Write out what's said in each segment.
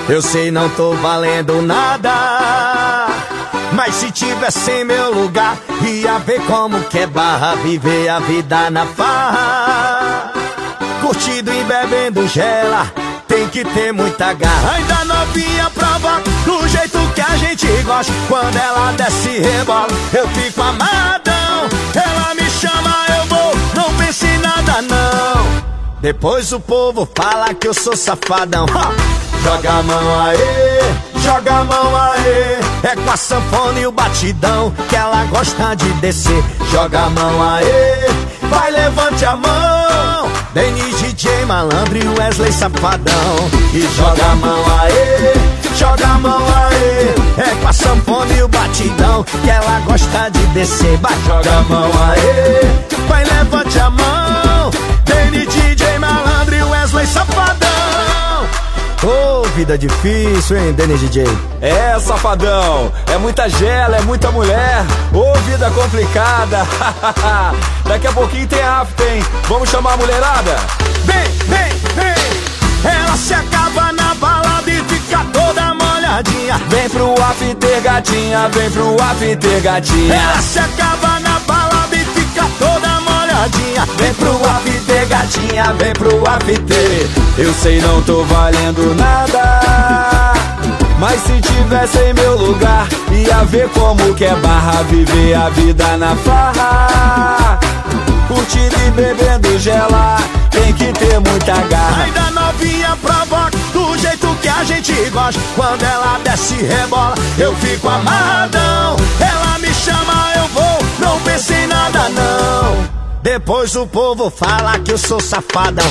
Eu sei, não tô valendo nada, mas se tivesse em meu lugar, ia ver como que é barra, viver a vida na farra. Curtindo e bebendo gela, tem que ter muita garra. Ainda novinha prova do jeito que a gente gosta. Quando ela desce e rebola, eu fico amarradão. Ela me chama, eu vou, não pense em nada não. Depois o povo fala que eu sou safadão. Joga a mão aí, joga a mão aí. É com a sanfona e o batidão que ela gosta de descer. Joga a mão aí, vai, levante a mão. Denis DJ Malandro e Wesley Safadão. E joga a mão aí, joga a mão aí. É com a sanfona e o batidão que ela gosta de descer. Joga a mão aí, vai, levante a mão. Denis DJ Malandro e Wesley Safadão. Ô, vida difícil, hein, Denis DJ? É, Safadão, é muita gela, é muita mulher. Ô, vida complicada. Daqui a pouquinho tem after, hein? Vamos chamar a mulherada? Vem, vem, vem. Ela se acaba na balada e fica toda molhadinha. Vem pro after, gatinha, vem pro after, gatinha. Ela se acaba na balada e fica toda molhadinha. Vem pro after, gatinha, vem pro after. Eu sei, não tô valendo nada, mas se tivesse em meu lugar, ia ver como que é barra, viver a vida na farra. Curtindo e bebendo gela, tem que ter muita garra. Ainda novinha provoca do jeito que a gente gosta. Quando ela desce e rebola, eu fico amarradão. Ela me chama, eu vou, não pense em nada não. Depois o povo fala que eu sou safadão.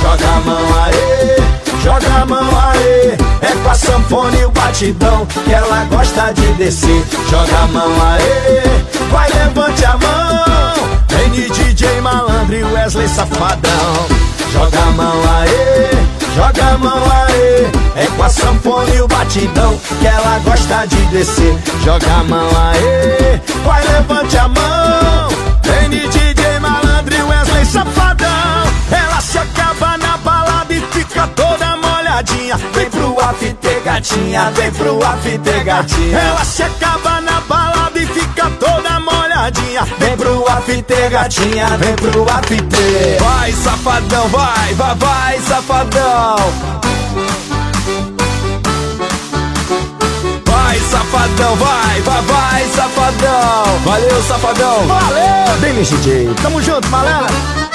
Joga a mão aí, joga a mão aí. É com a sanfona e o batidão que ela gosta de descer. Joga a mão aí, vai, levante a mão. Denis DJ Malandro e Wesley Safadão. Joga a mão aí, joga a mão aí. É com a sanfona e o batidão que ela gosta de descer. Joga a mão aí, vai, levante a mão. Denis DJ Malandro e Wesley Safadão. Ela se acaba na balada e fica toda molhadinha. Vem pro after, gatinha, vem pro after, gatinha. Ela se acaba na balada e fica toda molhadinha. Vem pro after, gatinha, vem pro after. Vai, safadão, vai, vai, vai, safadão. Vai, safadão, vai, vai, vai, safadão. Valeu, safadão. Valeu, Denis DJ. Tamo junto, malandro.